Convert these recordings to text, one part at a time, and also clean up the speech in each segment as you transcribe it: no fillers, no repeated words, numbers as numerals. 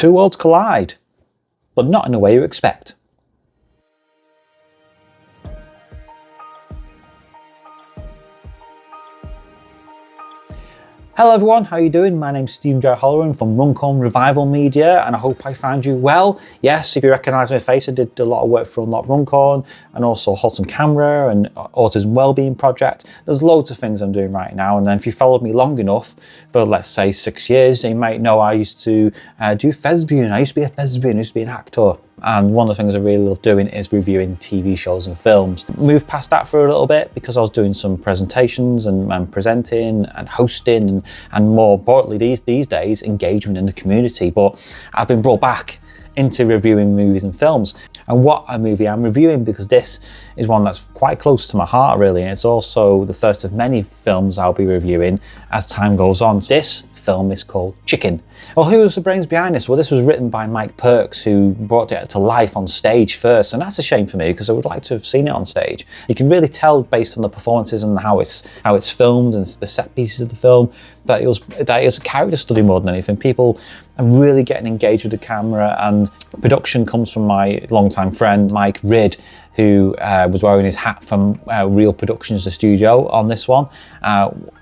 Two worlds collide, but not in the way you expect. Hello everyone, how are you doing? My name's Stephen J. Holloran from Runcorn Revival Media, and I hope I found you well. Yes, if you recognise my face, I did a lot of work for Unlock Runcorn and also Halton Camera and Autism Wellbeing Project. There's loads of things I'm doing right now, and then if you followed me long enough, for let's say 6 years, you might know I used to do thespian. I used to be a thespian, I used to be an actor. And one of the things I really love doing is reviewing TV shows and films. Moved past that for a little bit because I was doing some presentations and presenting and hosting and more importantly these days, engagement in the community. But I've been brought back into reviewing movies and films. And what a movie I'm reviewing, because this is one that's quite close to my heart really. And it's also the first of many films I'll be reviewing as time goes on. This film is called Chicken. Well, who was the brains behind this? Well, this was written by Mike Perks, who brought it to life on stage first, and that's a shame for me because I would like to have seen it on stage. You can really tell based on the performances and how it's filmed and the set pieces of the film that it was a character study more than anything. People are really getting engaged with the camera, and production comes from my longtime friend Mike Ridd, who was wearing his hat from Real Productions, the studio, on this one.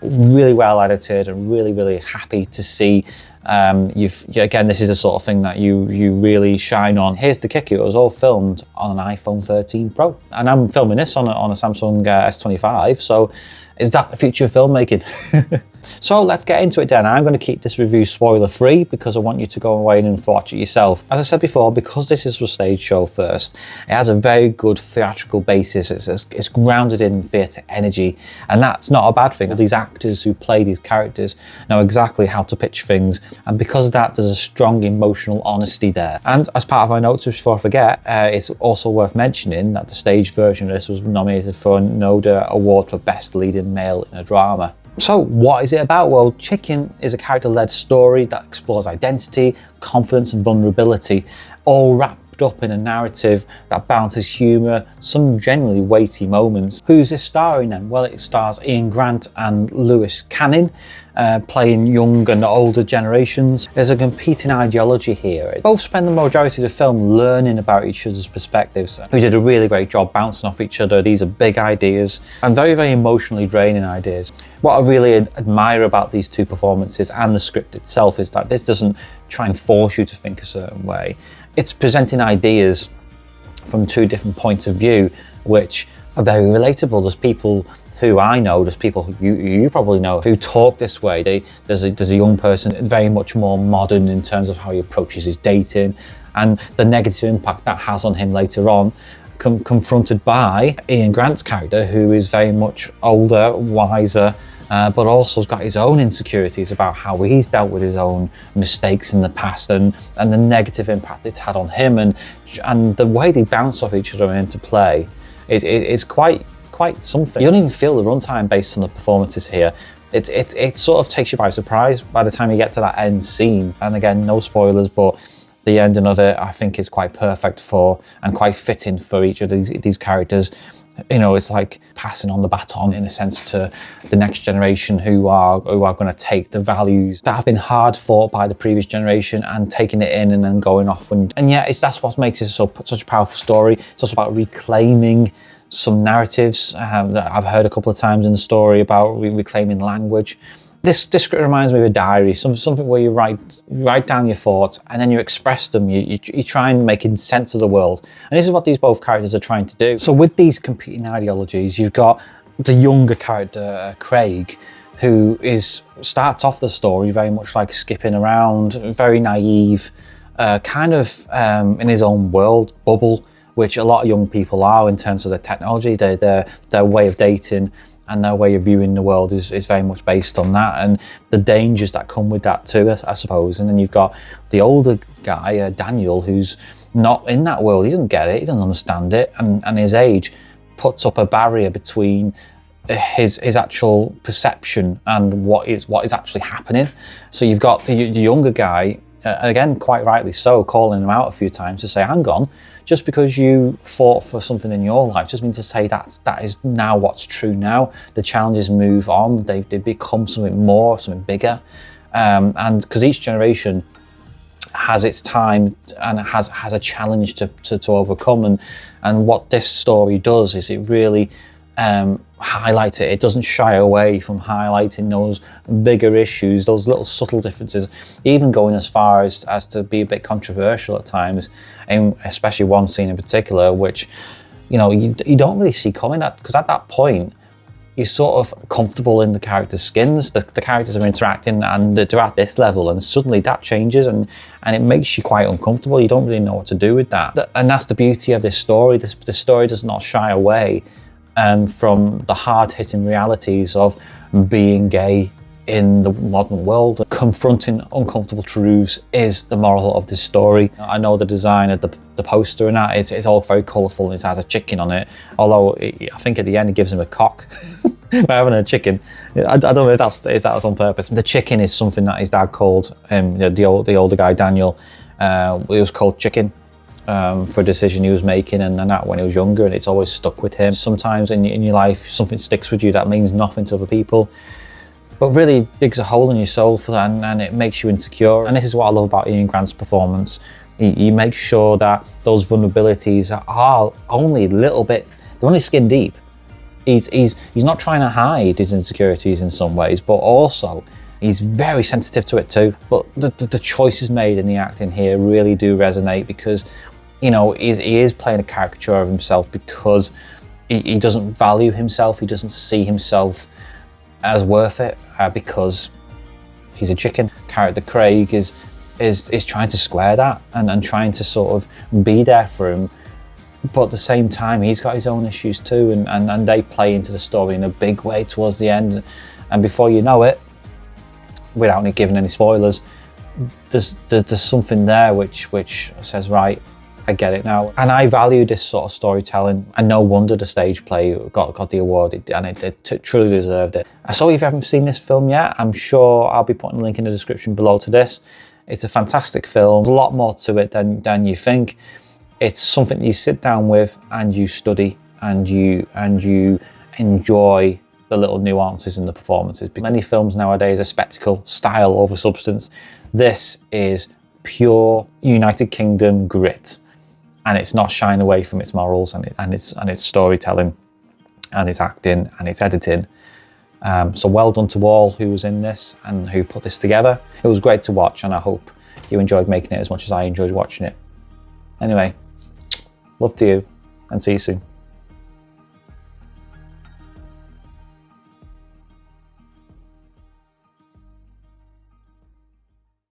Really well edited and really happy to see. Again, this is the sort of thing that you really shine on. Here's the kicker: it was all filmed on an iPhone 13 Pro, and I'm filming this on a Samsung S25. So, is that the future of filmmaking? So let's get into it then. I'm going to keep this review spoiler free because I want you to go away and watch it yourself. As I said before, because this is a stage show first, it has a very good theatrical basis. It's grounded in theatre energy, and that's not a bad thing. These actors who play these characters know exactly how to pitch things, and because of that, there's a strong emotional honesty there. And as part of my notes, before I forget, it's also worth mentioning that the stage version of this was nominated for an NODA Award for Best Leading Male in a Drama. So what is it about? Well, Chicken is a character-led story that explores identity, confidence and vulnerability, all wrapped up in a narrative that balances humour, some genuinely weighty moments. Who's this starring then? Well, it stars Ian Grant and Lewis Canning, playing young and older generations. There's a competing ideology here. Both spend the majority of the film learning about each other's perspectives. We did a really great job bouncing off each other. These are big ideas and very emotionally draining ideas. What I really admire about these two performances and the script itself is that this doesn't try and force you to think a certain way. It's presenting ideas from two different points of view, which are very relatable. There's people who I know, there's people who you probably know who talk this way. There's a young person very much more modern in terms of how he approaches his dating and the negative impact that has on him later on, confronted by Ian Grant's character, who is very much older, wiser, but also has got his own insecurities about how he's dealt with his own mistakes in the past and the negative impact it's had on him, and the way they bounce off each other into play is quite something. You don't even feel the runtime based on the performances here. It sort of takes you by surprise by the time you get to that end scene. And again, no spoilers, but the ending of it I think is quite perfect for and quite fitting for each of these characters. You know, it's like passing on the baton in a sense to the next generation who are going to take the values that have been hard fought by the previous generation and taking it in and then going off. And yeah, that's what makes it such a powerful story. It's also about reclaiming some narratives that I've heard a couple of times in the story about reclaiming language. This script reminds me of a diary, something where you write down your thoughts and then you express them. You try and make sense of the world. And this is what these both characters are trying to do. So with these competing ideologies, you've got the younger character, Craig, who starts off the story very much like skipping around, very naive, kind of in his own world, bubble, which a lot of young people are in terms of their technology, their way of dating and their way of viewing the world is very much based on that, and the dangers that come with that too, I suppose. And then you've got the older guy, Daniel, who's not in that world. He doesn't get it, he doesn't understand it, and his age puts up a barrier between his actual perception and what is actually happening. So you've got the younger guy, again, quite rightly so, calling him out a few times to say, hang on, just because you fought for something in your life doesn't mean to say that is now what's true now. The challenges move on, they become something more, something bigger. And because each generation has its time and has a challenge to overcome. And what this story does is it really highlights it. It doesn't shy away from highlighting those bigger issues, those little subtle differences, even going as far as to be a bit controversial at times, and especially one scene in particular, which, you know, you don't really see coming at, because at that point, you're sort of comfortable in the characters' skins. The characters are interacting and they're at this level, and suddenly that changes and it makes you quite uncomfortable. You don't really know what to do with that. And that's the beauty of this story. This story does not shy away from the hard-hitting realities of being gay in the modern world. Confronting uncomfortable truths is the moral of this story. I know the design of the poster and that, it's all very colourful, and it has a chicken on it, although I think at the end it gives him a cock by having a chicken. I don't know if that's on purpose. The chicken is something that his dad called the older guy, Daniel. It was called Chicken for a decision he was making, and that when he was younger, and it's always stuck with him. Sometimes in your life something sticks with you that means nothing to other people, but really digs a hole in your soul and it makes you insecure. And this is what I love about Ian Grant's performance. He makes sure that those vulnerabilities are only a little bit, they're only skin deep. He's not trying to hide his insecurities in some ways, but also he's very sensitive to it too. But the choices made in the acting here really do resonate, because, you know, he is playing a caricature of himself because he doesn't value himself. He doesn't see himself as worth it because he's a chicken. Character Craig is trying to square that and trying to sort of be there for him, but at the same time he's got his own issues too, and they play into the story in a big way towards the end. And before you know it, without giving any spoilers, there's something there which says, right, I get it now. And I value this sort of storytelling, and no wonder the stage play got the award, and it truly deserved it. So if you haven't seen this film yet, I'm sure I'll be putting a link in the description below to this. It's a fantastic film. There's a lot more to it than you think. It's something you sit down with and you study and you enjoy the little nuances in the performances. Many films nowadays are spectacle, style over substance. This is pure United Kingdom grit, and it's not shying away from its morals and its storytelling and its acting and its editing. So well done to all who was in this and who put this together. It was great to watch, and I hope you enjoyed making it as much as I enjoyed watching it. Anyway, love to you, and see you soon.